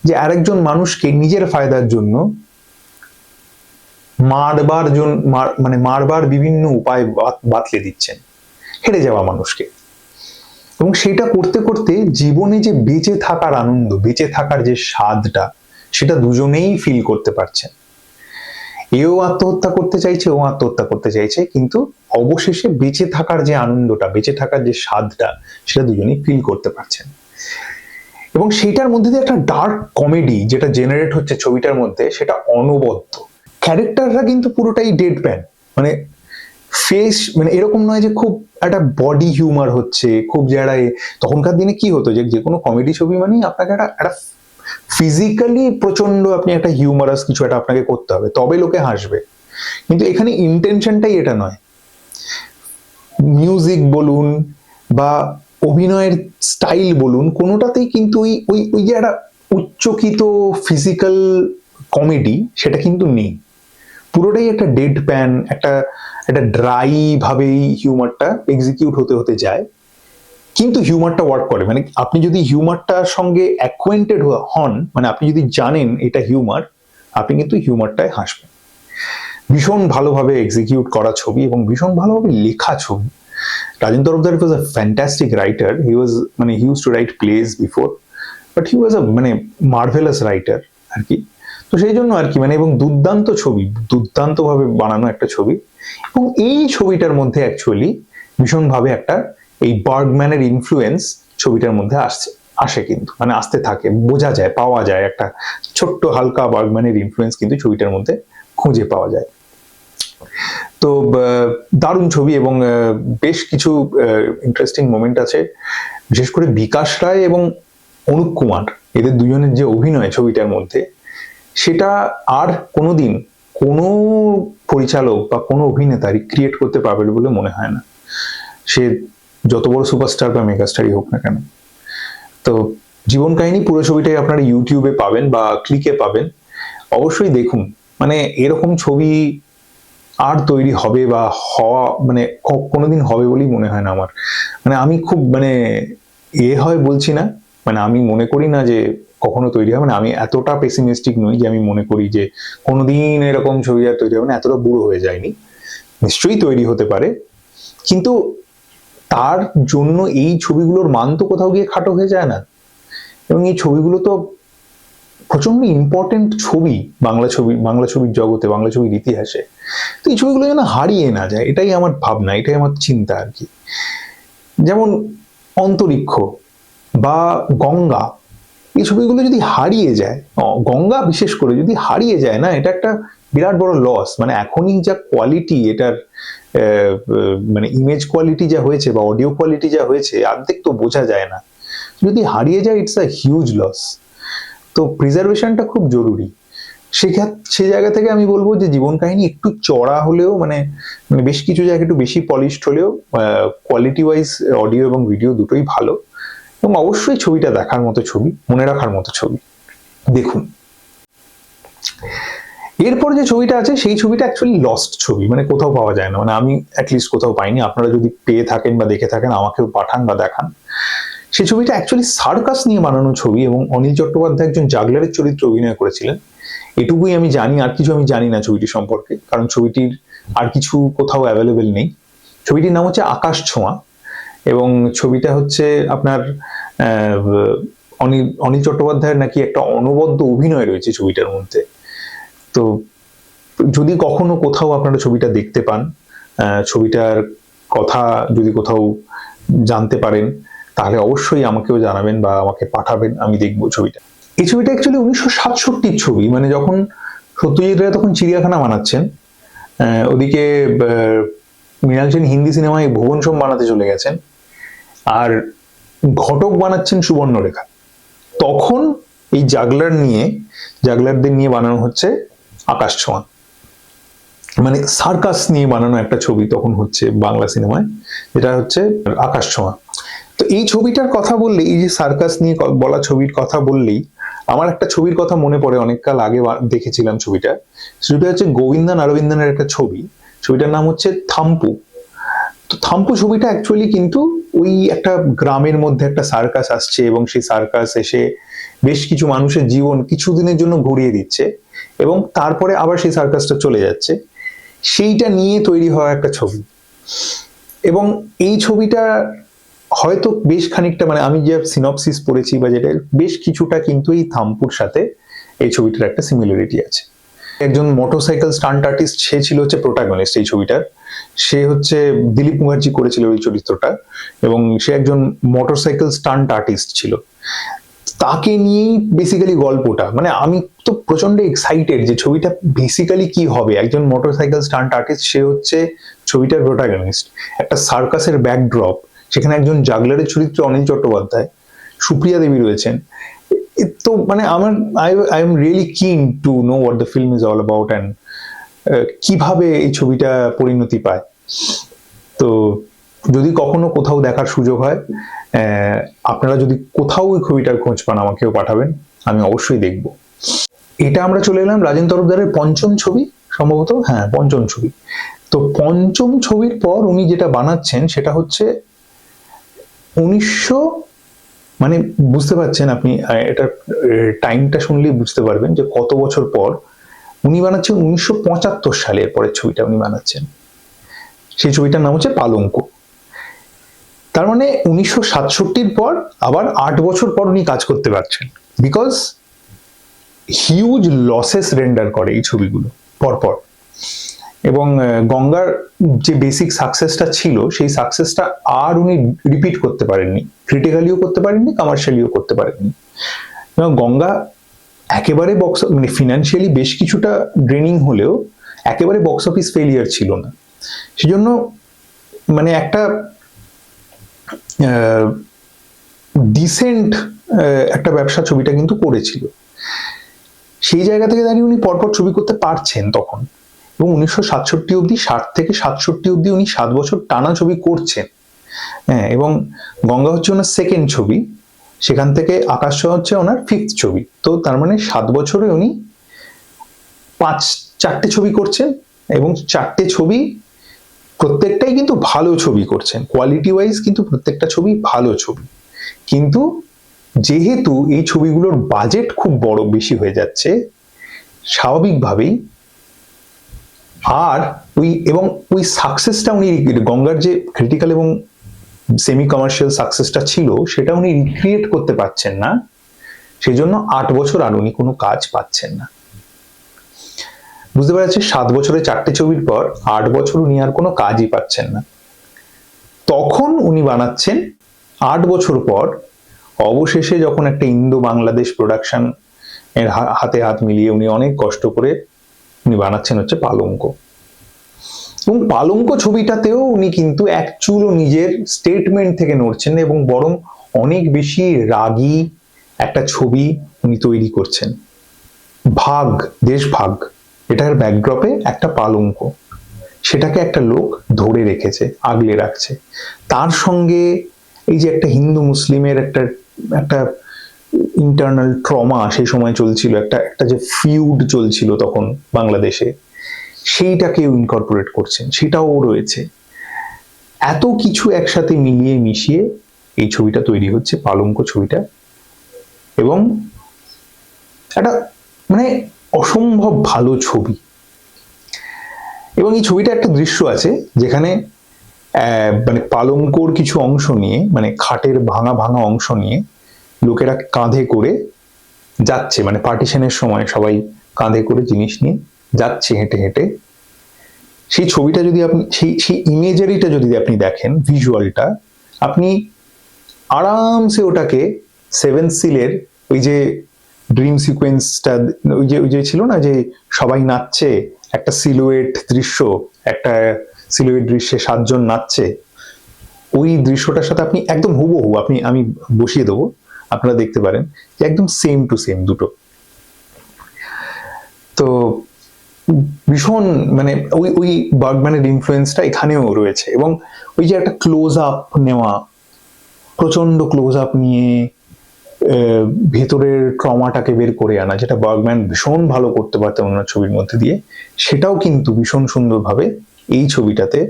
যে আরেকজন মানুষকে নিজের ফায়দার জন্য মারবার বিভিন্ন উপায় বাতলে দিচ্ছেন, হেরে যাওয়া মানুষকে, এবং সেটা করতে করতে জীবনে যে বেঁচে থাকার আনন্দ, বেঁচে থাকার যে স্বাদটা, সেটা দুজনেই ফিল করতে পারছেন। এও আত্মহত্যা করতে চাইছে, ও আত্মহত্যা করতে চাইছে, কিন্তু অবশেষে বেঁচে থাকার যে আনন্দটা, বেঁচে থাকার যে স্বাদটা, সেটা দুজনেই ফিল করতে পারছেন। এবং সেইটার মধ্যে দিয়ে একটা ডার্ক কমেডি যেটা জেনারেট হচ্ছে ছবিটার মধ্যে, সেটা অনবদ্য। ক্যারেক্টাররা কিন্তু পুরোটাই ডেডপ্যান, মানে ফেস মানে এরকম নয় যে খুব একটা বডি হিউমার হচ্ছে, খুব যারা তখনকার দিনে কি হতো যে কোনো কমেডি ছবি মানেই আপনাকে একটা ফিজিক্যালি প্রচন্ড আপনি একটা হিউমারাস কিছু একটা আপনাকে করতে হবে, তবে লোকে হাসবে। কিন্তু এখানে ইন্টেনশনটাই এটা নয়। মিউজিক বলুন বা অভিনয়ের স্টাইল বলুন, কোনোটাতেই কিন্তু ওই ওই ওই যে একটা উচ্চকিত ফিজিক্যাল কমেডি সেটা কিন্তু নেই। পুরোটাই একটা ডেড প্যান, একটা একটা ড্রাই ভাবেই হিউমারটা এক্সিকিউট হতে হতে যায়, কিন্তু হিউমারটা ওয়ার্ক করে। মানে আপনি যদি হিউমারটার সঙ্গে অ্যাকোয়েন্টেড হন, মানে আপনি যদি জানেন এটা হিউমার, আপনি কিন্তু হিউমারটায় হাসবেন। ভীষণ ভালোভাবে এক্সিকিউট করা ছবি এবং ভীষণ ভালোভাবে লেখা ছবি। Rajen Tarafdar was a fantastic writer. He used to write plays before, but he was a marvelous writer আর কি। তো সেই জন্য আর কি মানে, এবং দুর্দান্ত ছবি, দুর্দান্ত ভাবে বানানো একটা ছবি। এবং এই ছবিটার মধ্যে অ্যাকচুয়ালি ভীষণভাবে একটা এই বার্গম্যানের ইনফ্লুয়েন্স ছবিটার মধ্যে আসে কিন্তু, মানে আসতে থাকে, বোঝা যায়, পাওয়া যায়, একটা ছোট্ট হালকা বার্গম্যানের ইনফ্লুয়েন্স কিন্তু ছবিটার মধ্যে খুঁজে পাওয়া যায়। তো দারুণ ছবি এবং বেশ কিছু ইন্টারেস্টিং মোমেন্ট আছে, বিশেষ করে বিকাশ রায় এবং অনুপ কুমার এদের দুজনের যে অভিনয় ছবিটার মধ্যে, সেটা আর কোনোদিন কোনো পরিচালক বা কোনো অভিনেতা রিক্রিয়েট করতে পারবে বলে মনে হয় না, সে যত বড় সুপারস্টার বা মেগাস্টারই হোক না কেন। তো জীবন কাহিনী পুরো ছবিটাই আপনারা ইউটিউবে পাবেন বা ক্লিকে পাবেন, অবশ্যই দেখুন। মানে এরকম ছবি আর তৈরি হবে বা হওয়া মানে কোনোদিন হবে বলেই মনে হয় না আমার। মানে আমি খুব মানে হয় বলছি না, মানে আমি মনে করি না যে কখনো তৈরি হবে। মানে আমি এতটা পেসিমিস্টিক নই যে আমি মনে করি যে কোনোদিন এরকম ছবি আর তৈরি হবে না, এতটা বুড়ো হয়ে যায়নি। নিশ্চয়ই তৈরি হতে পারে, কিন্তু তার জন্য এই ছবিগুলোর মান তো কোথাও গিয়ে খাটো হয়ে যায় না। এবং এই ছবিগুলো তো প্রচন্ড ইম্পর্টেন্ট ছবি বাংলা ছবির জগতে, বাংলা ছবির ইতিহাসে। তো এই ছবিগুলো যেন হারিয়ে না যায়, এটাই আমার ভাবনা, এটাই আমার চিন্তা আর কি। যেমন অন্তরিক্ষ বা গঙ্গা, এই ছবিগুলো যদি হারিয়ে যায়, গঙ্গা বিশেষ করে যদি হারিয়ে যায় না, এটা একটা বিরাট বড় লস। মানে এখনই যা কোয়ালিটি এটার, মানে ইমেজ কোয়ালিটি যা হয়েছে বা অডিও কোয়ালিটি যা হয়েছে, অর্ধেক তো বোঝা যায় না। যদি হারিয়ে যায়, ইটস আ হিউজ লস। তো প্রিজার্ভেশনটা খুব জরুরি। সে জায়গা থেকে আমি বলবো যে জীবন কাহিনী একটু চড়া হলেও, মানে বেশ কিছু জায়গায় একটু বেশি পলিশড হলেও, কোয়ালিটি ওয়াইজ অডিও এবং ভিডিও দুটোই ভালো। এবং অবশ্যই ছবিটা দেখার মতো ছবি, মনে রাখার মতো ছবি, দেখুন। এরপর যে ছবিটা আছে সেই ছবিটা অ্যাকচুয়ালি লস্ট ছবি, মানে কোথাও পাওয়া যায় না, মানে আমি অ্যাটলিস্ট কোথাও পাইনি। আপনারা যদি পেয়ে থাকেন বা দেখে থাকেন আমাকেও পাঠান বা দেখান। সেই ছবিটা অ্যাকচুয়ালি সার্কাস নিয়ে বানানো ছবি এবং অনিল চট্টোপাধ্যায় একজন জাগলারের চরিত্রে অভিনয় করেছিলেন। এটুকুই আমি জানি, আর কিছু আমি জানি না ছবিটি সম্পর্কে, কারণ ছবিটির আর কিছু কোথাও অ্যাভেলেবেল নেই। ছবিটির নাম হচ্ছে আকাশ ছোঁয়া এবং ছবিটা হচ্ছে আপনার অনিল চট্টোপাধ্যায়ের নাকি একটা অনবদ্য অভিনয় রয়েছে ছবিটার মধ্যে। তো যদি কখনো কোথাও আপনারা ছবিটা দেখতে পান, ছবিটার কথা যদি কোথাও জানতে পারেন, তাহলে অবশ্যই আমাকেও জানাবেন বা আমাকে পাঠাবেন, আমি দেখবো ছবিটা। এই ছবিটা অ্যাকচুয়ালি 1967 ছবি, মানে যখন সত্যজিৎ রায় তখন চিড়িয়াখানা বানাচ্ছেন, ওদিকে মৃণাল সেন হিন্দি সিনেমায় ভুবন সোম বানাতে চলে গেছেন, আর ঘটক বানাচ্ছেন সুবর্ণরেখা। তখন এই জাগলারদের নিয়ে বানানো হচ্ছে আকাশ ছোঁয়া, মানে সার্কাস নিয়ে বানানো একটা ছবি তখন হচ্ছে বাংলা সিনেমায়, যেটা হচ্ছে আকাশ ছোঁয়া। তো এই ছবিটার কথা বললেই, এই যে সার্কাস নিয়ে বলা ছবির কথা বললেই আমার একটা ছবির কথা মনে পড়ে, অনেককাল আগে দেখেছিলাম ছবিটা হচ্ছে গোবিন্দন অরবিন্দনের একটা ছবি, ছবিটার নাম হচ্ছে থাম্পু। তো থাম্পু ছবিটা অ্যাকচুয়ালি কিন্তু ওই একটা গ্রামের মধ্যে একটা সার্কাস আসছে এবং সেই সার্কাস এসে বেশ কিছু মানুষের জীবন কিছুদিনের জন্য ঘুরিয়ে দিচ্ছে এবং তারপরে আবার সেই সার্কাসটা চলে যাচ্ছে, সেইটা নিয়ে তৈরি হওয়া একটা ছবি। এবং এই ছবিটা হয়তো বেশ খানিকটা, মানে আমি যে সিনপসিস পড়েছি বা যেটা, বেশ কিছুটা কিন্তু এই থাম্পুর সাথে এই ছবিটার একটা সিমিলারিটি আছে। একজন মোটরসাইকেল স্টান্ট আর্টিস্ট, সে ছিল হচ্ছে প্রোটাগনিস্ট এই ছবিটার। সে হচ্ছে দিলীপ মুখার্জি করেছিল ওই চরিত্রটা এবং সে একজন মোটরসাইকেল স্টান্ট আর্টিস্ট ছিল। তাকে নিয়েই বেসিক্যালি গল্পটা, মানে আমি তো প্রচন্ড এক্সাইটেড যে ছবিটা বেসিক্যালি কি হবে। একজন মোটরসাইকেল স্টান্ট আর্টিস্ট, সে হচ্ছে ছবিটার প্রোটাগনিস্ট, একটা সার্কাসের ব্যাকড্রপ, সেখানে একজন জাগলারের চরিত্রে অনিল চট্টোপাধ্যায়, সুপ্রিয়া দেবী রয়েছেন। তো মানে আমার আই এম রিয়েলি কিন to know what the film is all about and কিভাবে এই ছবিটা পরিণতি পায়। তো যদি কখনো কোথাও দেখার সুযোগ হয়, আপনারা যদি কোথাও ওই ছবিটার খোঁজ পান আমাকেও পাঠাবেন, আমি অবশ্যই দেখব। এটা আমরা চলে এলাম রাজেন তরফদারের পঞ্চম ছবি, সম্ভবত হ্যাঁ পঞ্চম ছবি। তো পঞ্চম ছবির পর উনি যেটা বানাচ্ছেন সেটা হচ্ছে 1900, মানে বুঝতে পারছেন আপনি, এটা টাইমটা শুনলেই বুঝতে পারবেন যে কত বছর পর উনি বানাচ্ছেন। 1975 সালের পরের ছবিটা উনি বানাচ্ছেন, সেই ছবিটার নাম হচ্ছে পালঙ্ক। তার মানে 1967 পর আবার 8 বছর পর উনি কাজ করতে পারছেন, বিকজ হিউজ লসেস রেন্ডার করে এই ছবিগুলো পরপর। এবং গঙ্গার যে বেসিক সাকসেসটা ছিল সেই সাকসেসটা আর উনি রিপিট করতে পারেননি, ক্রিটিক্যালিও করতে পারেননি, কমার্শিয়ালিও করতে পারেননি। গঙ্গা একেবারে বক্স মানে ফিনান্সিয়ালি বেশ কিছুটা ড্রেনিং হলেও একেবারে বক্স অফিস ফেলিয়ার ছিল না। সেজন্য মানে একটা ডিসেন্ট একটা ব্যবসা ছবিটা কিন্তু করেছিল। সেই জায়গা থেকে দাঁড়িয়ে উনি পরপর ছবি করতে পারছেন তখন, এবং 1967 অব্দি, 60 থেকে 67 অব্দি উনি 7 বছর টানা ছবি করছেন। হ্যাঁ, এবং গঙ্গা হচ্ছে ওনার সেকেন্ড ছবি, সেখান থেকে আকাশ ছোঁয়া হচ্ছে ওনার 5th ছবি। তো তার মানে 7 বছরে উনি 4টে ছবি করছেন, এবং 4টে ছবি প্রত্যেকটাই কিন্তু ভালো ছবি করছেন, কোয়ালিটি ওয়াইজ কিন্তু প্রত্যেকটা ছবি ভালো ছবি। কিন্তু যেহেতু এই ছবিগুলোর বাজেট খুব বড় বেশি হয়ে যাচ্ছে, স্বাভাবিকভাবেই আর ওই সাকসেসটা উনি, গঙ্গার যে ক্রিটিক্যাল এবং সেমি কমার্শিয়াল সাকসেসটা ছিল সেটা উনি রিক্রিয়েট করতে পারছেন না। সেই জন্য 8 বছর আর উনি কোনো কাজ পাচ্ছেন না। বুঝতে পারা যাচ্ছে 7 বছরে 4টে ছবির পর 8 বছর উনি আর কোনো কাজই পাচ্ছেন না। তখন উনি বানাচ্ছেন 8 বছর পর, অবশেষে যখন একটা ইন্দো বাংলাদেশ প্রোডাকশন এর হাতে হাত মিলিয়ে উনি অনেক কষ্ট করে উনি বানাচ্ছেন হচ্ছে পালঙ্ক। এবং পালঙ্ক ছবিটাতেও উনি কিন্তু এক চুলও নিজের স্টেটমেন্ট থেকে নড়ছেন, এবং বরং অনেক বেশি রাগী একটা ছবি উনি তৈরি করছেন। ভাগ, দেশভাগ, এটার ব্যাকড্রপে একটা পালঙ্ক, সেটাকে একটা লোক ধরে রেখেছে, আগলে রাখছে। তার সঙ্গে এই যে একটা হিন্দু মুসলিমের একটা ইন্টারনাল ট্রমা সেই সময় চলছিল, একটা যে ফিউড চলছিল তখন বাংলাদেশে, সেইটাকেও ইনকর্পোরেট করছেন, সেটাও রয়েছে। এত কিছু একসাথে মিলিয়ে মিশিয়ে এই ছবিটা তৈরি হচ্ছে, পালঙ্ক ছবিটা। এবং একটা মানে অসম্ভব ভালো ছবি। এবং এই ছবিটা একটা দৃশ্য আছে যেখানে মানে পালঙ্কর কিছু অংশ নিয়ে, মানে খাটের ভাঙা ভাঙা অংশ নিয়ে লোকেরা কাঁধে করে যাচ্ছে, মানে পার্টিশনের সময় সবাই কাঁধে করে জিনিস নিয়ে যাচ্ছে হেঁটে হেঁটে। সেই ছবিটা যদি আপনি, সেই ইমেজারিটা যদি আপনি দেখেন, ভিজুয়ালটা, আপনি আরামসে ওটাকে 7th সিলের ওই যে ড্রিম সিকোয়েন্সটা, ওই যে ছিল না যে সবাই নাচছে, একটা সিলুয়েট দৃশ্য, একটা সিলুয়েট দৃশ্যে 7 জন নাচছে, ওই দৃশ্যটার সাথে আপনি একদম হুবহু, আমি বসিয়ে দেবো, আপনারা দেখতে পারেন যে একদম সেম টু সেম দুটো। তো ভীষণ মানে ওই বার্গম্যানের ইনফ্লুয়েন্সটা এখানেও রয়েছে। এবং ওই যে একটা ক্লোজ আপ নেওয়া, প্রচন্ড ক্লোজ আপ নিয়ে ভেতরের ট্রমাটাকে বের করে আনা, যেটা বার্গম্যান ভীষণ ভালো করতে পারতেন ওনার ছবির মধ্যে দিয়ে, সেটাও কিন্তু ভীষণ সুন্দরভাবে এই ছবিটাতে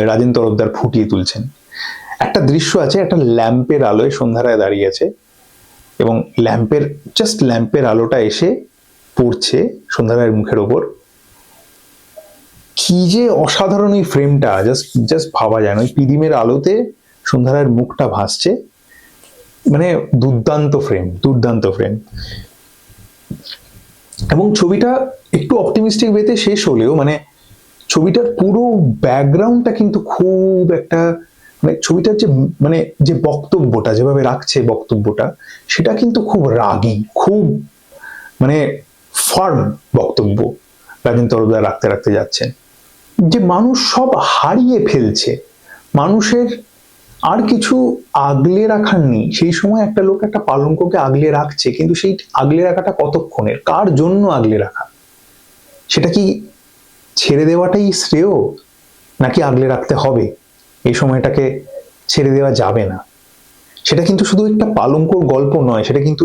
রাজেন তরফদার ফুটিয়ে তুলছেন। একটা দৃশ্য আছে, একটা ল্যাম্পের আলোয় সন্ধ্যারায় দাঁড়িয়ে আছে, এবং ল্যাম্পের আলোটা এসে পড়ছে সন্ধ্যারায়ের মুখের ওপর। কি যে অসাধারণ ওই ফ্রেমটা, জাস্ট ভাবা যায় না। ওই পিদিমের আলোতে সন্ধ্যারায়ের মুখটা ভাসছে, মানে দুর্দান্ত ফ্রেম। এবং ছবিটা একটু অপটিমিস্টিক ওয়েতে শেষ হলেও, মানে ছবিটার পুরো ব্যাকগ্রাউন্ডটা কিন্তু খুব একটা, মানে ছবিটার যে বক্তব্যটা যেভাবে রাখছে, বক্তব্যটা সেটা কিন্তু খুব রাগী, খুব মানে ফার্ম বক্তব্য রাজেন তরফদার রাখতে যাচ্ছেন। যে মানুষ সব হারিয়ে ফেলছে, মানুষের আর কিছু আগলে রাখার নেই, সেই সময় একটা লোক একটা পালঙ্ককে আগলে রাখছে, কিন্তু সেই আগলে রাখাটা কতক্ষণের, কার জন্য আগলে রাখা, সেটা কি ছেড়ে দেওয়াটাই শ্রেয়, নাকি আগলে রাখতে হবে, এই সময়টাকে ছেড়ে দেওয়া যাবে না? সেটা কিন্তু শুধু একটা পালঙ্কর গল্প নয়, সেটা কিন্তু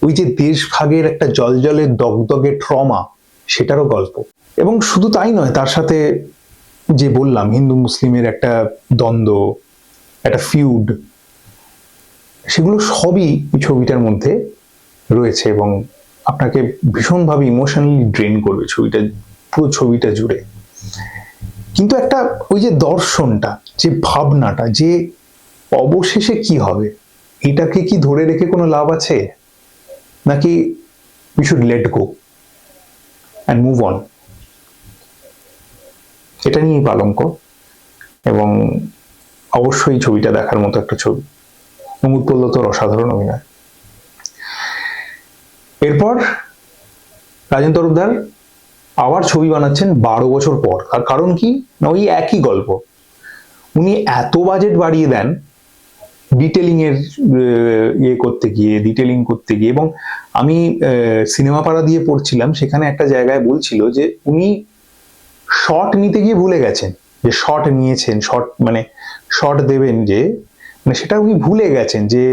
ওই যে দেশভাগের একটা জলজলে দগদগে ট্রমা, সেটারও গল্প। এবং শুধু তাই নয়, তার সাথে যে বললাম হিন্দু মুসলিমের একটা দ্বন্দ্ব, একটা ফিউড, সেগুলো সবই এই ছবিটার মধ্যে রয়েছে এবং আপনাকে ভীষণভাবে ইমোশনালি ড্রেন করবে ছবিটা, পুরো ছবিটা জুড়ে। কিন্তু একটা ওই যে দর্শনটা, যে ভাবনাটা, যে অবশেষে কি হবে, এটাকে কি ধরে রেখে কোনো লাভ আছে, নাকি we should let go and move on, এটা নিয়েই পালঙ্ক। এবং অবশ্যই ছবিটা দেখার মতো একটা ছবি। প্রমোদ পল্লতর অসাধারণ অভিনয়। এরপর রাজেন তরফদার আবার ছবি বানাচ্ছেন 12 বছর পর। আর কারণ কি না, ওই একই গল্প, উনি এত বাজেট বাড়িয়ে দেন ডিটেলিং এর করতে গিয়ে, ডিটেলিং করতে গিয়ে। এবং আমি সিনেমা পাড়া দিয়ে পড়ছিলাম, সেখানে একটা জায়গায় বলছিল যে উনি শট নিতে গিয়ে ভুলে গেছেন, যে শট নিয়েছেন, শট মানে শট দেবেন, যে মানে সেটা উনি ভুলে গেছেন, যে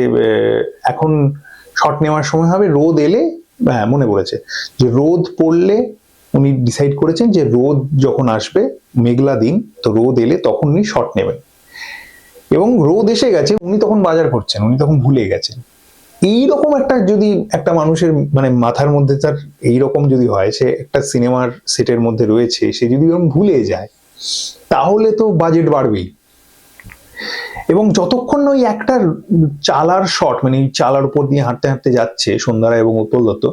এখন শট নেওয়ার সময় হবে, রোদ এলে, হ্যাঁ মনে পড়েছে, যে রোদ পড়লে উনি ডিসাইড করেছেন যে রোদ যখন আসবে, মেঘলা দিন, তো রোদ এলে তখন উনি শট নেবেন। এবং রোদ এসে গেছে, উনি তখন বাজার করছেন, উনি তখন ভুলে গেছেন। এইরকম একটা যদি একটা মানুষের মানে মাথার মধ্যে তার এইরকম যদি হয়, সে একটা সিনেমার সেটের মধ্যে রয়েছে, সে যদি এরকম ভুলে যায়, তাহলে তো বাজেট বাড়বেই। এবং যতক্ষণ ওই একটা চালার শট, মানে চালার উপর দিয়ে হাঁটতে হাঁটতে যাচ্ছে সন্ধ্যারা এবং উৎপল দত্ত,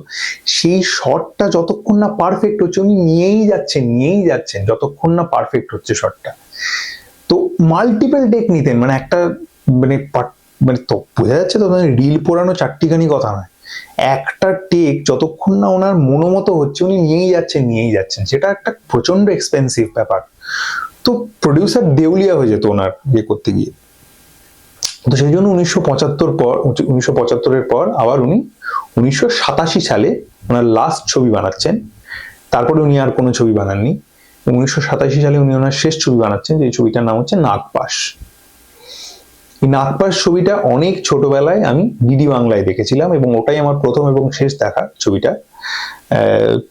সেই শটটা যতক্ষণ না পারফেক্ট হচ্ছে, উনি নিয়েই যাচ্ছেন যতক্ষণ না পারফেক্ট হচ্ছে শটটা। তো মাল্টিপল টেক নিতেন, মানে একটা মানে মানে তো বোঝা যাচ্ছে তো, মানে রিল পোড়ানো চারটিখানি কথা নয়, একটা টেক যতক্ষণ না ওনার মনোমতো হচ্ছে, উনি নিয়েই যাচ্ছেন। সেটা একটা প্রচন্ড এক্সপেন্সিভ ব্যাপার। তো প্রডিউসার দেউলিয়া হয়ে যেত ওনার ইয়ে করতে গিয়ে। তো সেই জন্য 1975 পর আবার উনি 1987 সালে ওনার লাস্ট ছবি বানাচ্ছেন। তারপরে উনি আর কোনো ছবি বানাননি। 1987 সালে উনি ওনার শেষ ছবি বানাচ্ছেন, যে ছবিটার নাম হচ্ছে নাগপাশ। এই নাগপাশ ছবিটা অনেক ছোটবেলায় আমি ডিডি বাংলায় দেখেছিলাম, এবং ওটাই আমার প্রথম এবং শেষ দেখা ছবিটা।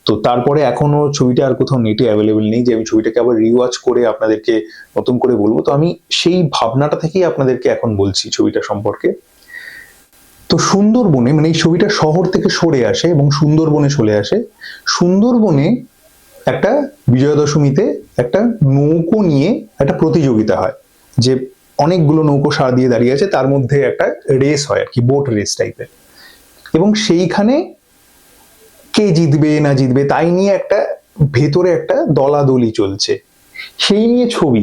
তো তারপরে এখনো ছবিটা আর কোথাও নেটে অ্যাভেলেবেল নেই যে আমি ছবিটাকে আবার রিওয়াচ করে আপনাদেরকে নতুন করে বলবো। তো আমি সেই ভাবনাটা থেকেই আপনাদেরকে এখন বলছি ছবিটা সম্পর্কে। তো সুন্দরবনে, মানে এই ছবিটা শহর থেকে সরে আসে এবং সুন্দরবনে চলে আসে। সুন্দরবনে একটা বিজয়া দশমীতে একটা নৌকো নিয়ে একটা প্রতিযোগিতা হয়, যে অনেকগুলো নৌকো সার দিয়ে দাঁড়িয়ে আছে, তার মধ্যে একটা রেস হয় আর কি, বোট রেস টাইপের। এবং সেইখানে কে জিতবে না জিতবে তাই নিয়ে একটা ভেতরে একটা দলাদলি চলছে, সেই নিয়ে ছবি।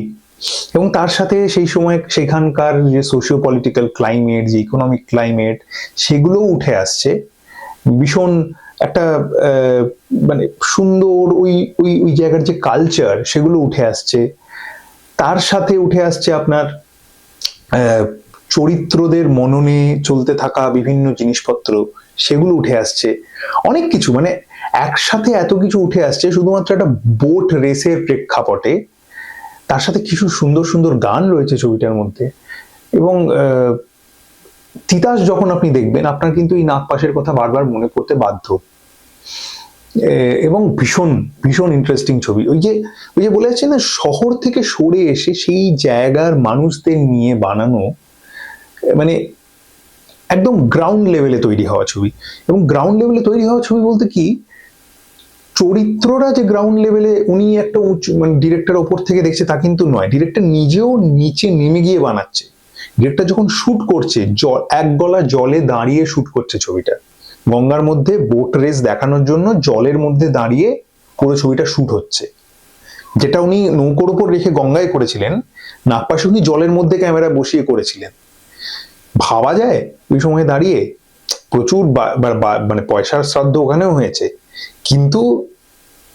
এবং তার সাথে সেই সময় সেখানকার যে সোশিও পলিটিক্যাল ক্লাইমেট, যে ইকোনমিক ক্লাইমেট, সেগুলোও উঠে আসছে। ভীষণ একটা মানে সুন্দর ওই ওই ওই জায়গার যে কালচার, সেগুলো উঠে আসছে। তার সাথে উঠে আসছে আপনার চরিত্রদের মননে চলতে থাকা বিভিন্ন জিনিসপত্র, সেগুলো উঠে আসছে। অনেক কিছু, মানে একসাথে এত কিছু উঠে আসছে শুধুমাত্র একটা বোট রেসের প্রেক্ষাপটে। তার সাথে কিছু সুন্দর সুন্দর গান রয়েছে ছবিটার মধ্যে। এবং তিতাস যখন আপনি দেখবেন, আপনার কিন্তু এই নাগপাশের কথা বারবার মনে পড়তে বাধ্য। এবং ভীষণ ভীষণ ইন্টারেস্টিং ছবি। ওই যে বলে যাচ্ছে না, শহর থেকে সরে এসে সেই জায়গার মানুষদের নিয়ে বানানো, মানে একদম গ্রাউন্ড লেভেলে তৈরি হওয়া ছবি। এবং গ্রাউন্ড লেভেলে তৈরি হওয়া ছবি বলতে কি, চরিত্ররা যে গ্রাউন্ড লেভেলে উনি একটা উঁচু মানে ডিরেক্টর ওপর থেকে দেখছে তা কিন্তু নয়, ডিরেক্টর নিজেও নিচে নেমে গিয়ে বানাচ্ছে। ডিরেক্টর যখন শুট করছে, এক গলা জলে দাঁড়িয়ে শুট করছে ছবিটা, গঙ্গার মধ্যে বোট রেস দেখানোর জন্য জলের মধ্যে দাঁড়িয়ে পুরো ছবিটা শুট হচ্ছে। যেটা উনি নৌকোর উপর রেখে গঙ্গায় করেছিলেন, নাগপাশে উনি জলের মধ্যে ক্যামেরা বসিয়ে করেছিলেন। ভাবা যায় ওই সময় দাঁড়িয়ে, প্রচুর মানে পয়সার শ্রাদ্ধ ওখানেও হয়েছে, কিন্তু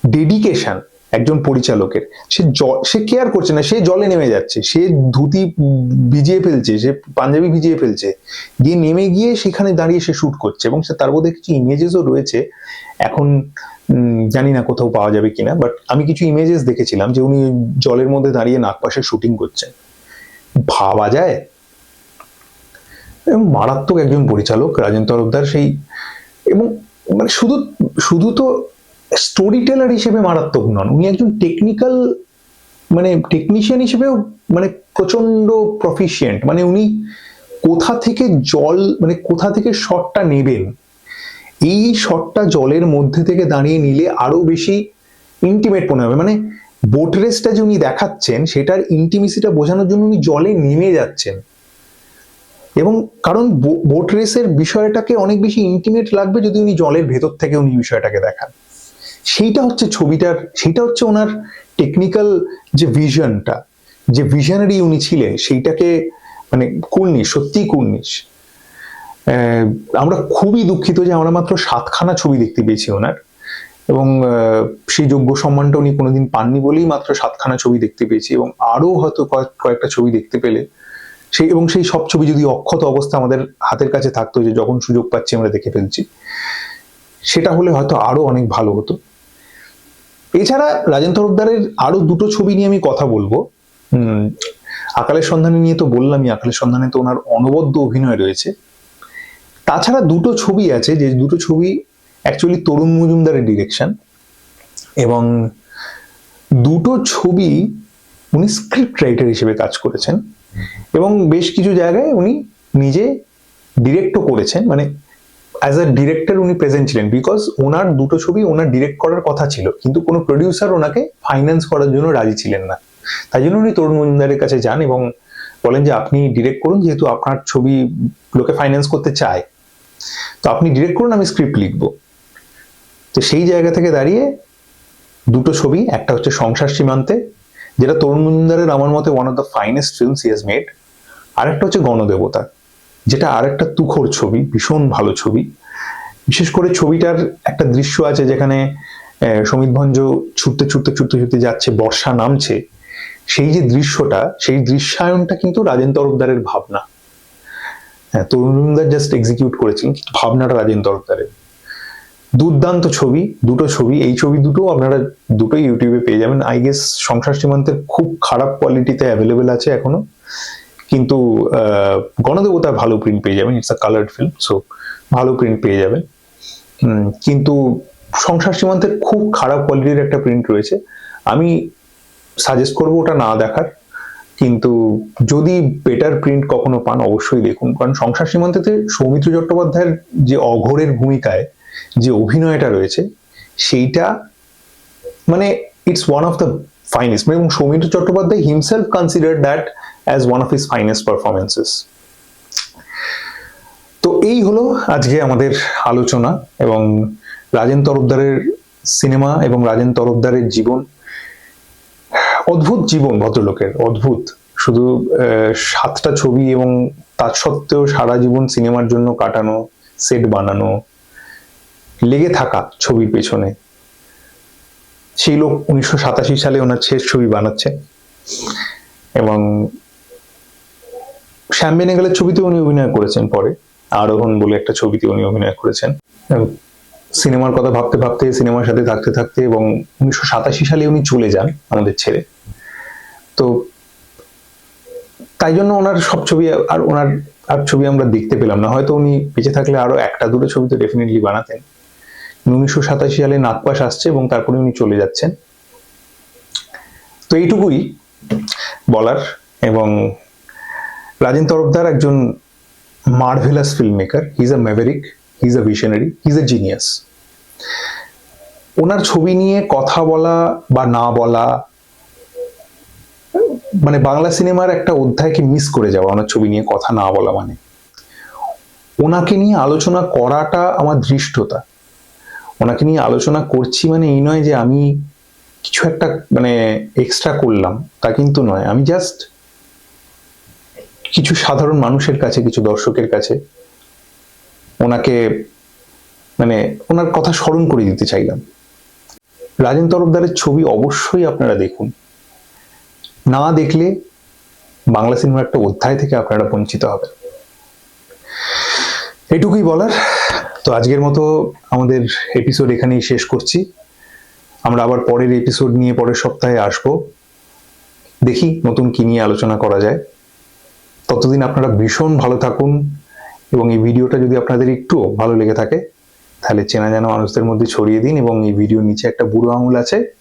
ডেডিকেশন একজন পরিচালকের, সে কেয়ার করছে না, সে জলে নেমে যাচ্ছে, সে ধুতি ভিজিয়ে ফেলছে, সে পাঞ্জাবি ভিজিয়ে ফেলছে, গিয়ে নেমে গিয়ে সেখানে দাঁড়িয়ে সে শুট করছে, এবং সে তার মধ্যে কিছু ইমেজেসও রয়েছে, এখন জানি না কোথাও পাওয়া যাবে কিনা, বাট আমি কিছু ইমেজেস দেখেছিলাম যে উনি জলের মধ্যে দাঁড়িয়ে নাগপাশে শুটিং করছেন। ভাবা যায়? এবং মারাত্মক একজন পরিচালক রাজেন তরফদার, সেই, এবং মানে শুধু শুধু তো স্টোরি টেলার হিসেবে মারাত্মক নন, উনি একজন টেকনিক্যাল, মানে টেকনিশিয়ান হিসেবেও মানে প্রচন্ড প্রফিশিয়েন্ট। মানে উনি কোথা থেকে জল, মানে কোথা থেকে শটটা নেবেন, এই শটটা জলের মধ্যে থেকে দাঁড়িয়ে নিলে আরো বেশি ইন্টিমেট মনে হবে। মানে বোট রেসটা যে উনি দেখাচ্ছেন সেটার ইন্টিমেসিটা বোঝানোর জন্য উনি জলে নেমে যাচ্ছেন, এবং কারণ বোট রেসের বিষয়টাকে অনেক বেশি ইন্টিমেট লাগবে যদি উনি জলের ভেতর থেকে উনি বিষয়টাকে দেখান। সেইটা হচ্ছে ছবিটার, সেইটা হচ্ছে ওনার টেকনিক্যাল যে ভিশনটা, যে ভিশনারি উনি ছিলেন, সেইটাকে মানে কুর্নিশ, সত্যিই কুর্নিশ। আমরা খুবই দুঃখিত যে আমরা মাত্র 7খানা ছবি দেখতে পেয়েছি ওনার, এবং সেই যোগ্য সম্মানটা উনি কোনোদিন পাননি বলেই মাত্র 7খানা ছবি দেখতে পেয়েছি, এবং আরো হয়তো কয়েকটা ছবি দেখতে পেলে এবং সেই সব ছবি যদি অক্ষত অবস্থা আমাদের হাতের কাছে থাকতো, যে যখন সুযোগ পাচ্ছি আমরা দেখে ফেলছি, সেটা হলে হয়তো আরো অনেক ভালো হতো। এছাড়া রাজেন তরফদারের আরো দুটো ছবি নিয়ে আমি কথা বলবো। আকালের সন্ধানে নিয়ে তো বললামই, আকালের সন্ধানে তো ওনার অনবদ্য অভিনয় রয়েছে। তাছাড়া দুটো ছবি আছে, যে দুটো ছবি অ্যাকচুয়ালি তরুণ মজুমদারের ডিরেকশন, এবং দুটো ছবি উনি স্ক্রিপ্ট রাইটার হিসেবে কাজ করেছেন, এবং বেশ কিছু জায়গায় উনি নিজে ডিরেক্টও করেছেন। মানে অ্যাজ আ ডিরেক্টর উনি প্রেজেন্ট ছিলেন, বিকজ ওনার দুটো ছবি ওনার ডিরেক্ট করার কথা ছিল, কিন্তু কোনো প্রডিউসার ওনাকে ফাইন্যান্স করার জন্য রাজি ছিলেন না। তাই জন্য উনি তরুণ মজুমদারের কাছে যান এবং বলেন যে আপনি ডিরেক্ট করুন, যেহেতু আপনার ছবি লোকে ফাইন্যান্স করতে চায়, তো আপনি ডিরেক্ট করুন, আমি স্ক্রিপ্ট লিখবো। তো সেই জায়গা থেকে দাঁড়িয়ে দুটো ছবি, একটা হচ্ছে সংসার সীমান্তে, যেটা তরুণ মজুমদারের আমার মতে one of the finest films he has made, আর একটা হচ্ছে গণদেবতা, যেটা আর একটা তুখোড় ছবি, ভীষণ ভালো ছবি। বিশেষ করে ছবিটার একটা দৃশ্য আছে যেখানে সমিত ভঞ্জ ছুটতে ছুটতে ছুটতে ছুটতে যাচ্ছে, বর্ষা নামছে, সেই যে দৃশ্যটা, সেই দৃশ্যায়নটা কিন্তু রাজেন তরফদারের ভাবনা। হ্যাঁ, তরুণ মজুমদার জাস্ট এক্সিকিউট করেছিলেন, ভাবনাটা রাজেন তরফদারের। দুর্দান্ত ছবি, দুটো ছবি, এই ছবি দুটো আপনারা দুটোই ইউটিউবে পেয়ে যাবেন। আই গেস সংসার সীমান্তের খুব খারাপ কোয়ালিটিতে অ্যাভেলেবেল আছে এখনো, কিন্তু গণদেবতা ভালো প্রিন্ট পেয়ে যাবেন, it's a coloured film, so ভালো প্রিন্ট পেয়ে যাবেন। কিন্তু সংসার সীমান্তের খুব খারাপ কোয়ালিটির একটা প্রিন্ট রয়েছে, আমি সাজেস্ট করবো ওটা না দেখার, কিন্তু যদি বেটার প্রিন্ট কখনো পান অবশ্যই দেখুন। কারণ সংসার সীমান্তেতে সৌমিত্র চট্টোপাধ্যায়ের যে অঘোরের ভূমিকায় যে অভিনয়টা রয়েছে, সেইটা মানে it's one of the finest, এবং Soumitra Chattopadhyay himself consider that as one of his finest performances. তো এই হলো আজকে আমাদের আলোচনা, এবং রাজেন তরফদারের সিনেমা এবং রাজেন তরফদারের জীবন, অদ্ভুত জীবন ভদ্রলোকের, অদ্ভুত। শুধু 7টা ছবি এবং তার সত্ত্বেও সারা জীবন সিনেমার জন্য কাটানো, সেট বানানো, লেগে থাকা ছবির পেছনে। সেই লোক 1987 সালে ওনার শেষ ছবি বানাচ্ছে, এবং শ্যাম বেনেগালের ছবিতে উনি অভিনয় করেছেন, পরে আরোহণ বলে একটা ছবিতে উনি অভিনয় করেছেন। সিনেমার কথা ভাবতে ভাবতে, সিনেমার সাথে থাকতে থাকতে, এবং 1987 সালে উনি চলে যান আমাদের ছেড়ে। তো তাই জন্য ওনার সব ছবি আর ওনার আর ছবি আমরা দেখতে পেলাম না। হয়তো উনি বেঁচে থাকলে আরো একটা দুটো ছবি তো ডেফিনেটলি বানাতেন। 1987 সালে নাগপাশ আসছে এবং তারপরে উনি চলে যাচ্ছেন। তো এইটুকুই বলার, এবং রাজেন তরফদার একজন marvellous film maker, he is a maverick, he is a visionary, he is a genius. ওনার ছবি নিয়ে কথা বলা বা না বলা মানে বাংলা সিনেমার একটা অধ্যায়কে মিস করে যাওয়া। ওনার ছবি নিয়ে কথা না বলা মানে, ওনাকে নিয়ে আলোচনা করাটা আমার ধৃষ্টতা। ওনাকে নিয়ে আলোচনা করছি মানে এই নয় যে আমি কিছু একটা মানে এক্সট্রা করলাম, তা কিন্তু নয়। আমি জাস্ট কিছু সাধারণ মানুষের কাছে, কিছু দর্শকের কাছে ওনাকে মানে ওনার কথা স্মরণ করে দিতে চাইলাম। রাজেন তরফদারের ছবি অবশ্যই আপনারা দেখুন। না দেখলে বাংলা সিনেমার একটা অধ্যায় থেকে আপনারা বঞ্চিত হবেন। এটুকুই বলার। তো আজকের মতো আমাদের এপিসোড এখানেই শেষ করছি। আমরা আবার পরের এপিসোড নিয়ে পরের সপ্তাহে আসবো। দেখি নতুন কি নিয়ে আলোচনা করা যায়। ততদিন আপনারা ভীষণ ভালো থাকুন, এবং এই ভিডিওটা যদি আপনাদের একটু ভালো লেগে থাকে তাহলে চেনা জানা মানুষদের মধ্যে ছড়িয়ে দিন, এবং এই ভিডিওর নিচে একটা বুড়ো আঙুল আছে,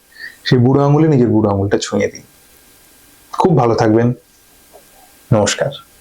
সেই বুড়ো আঙুলে নিজের বুড়ো আঙুলটা ছুঁয়ে দিন। খুব ভালো থাকবেন। নমস্কার।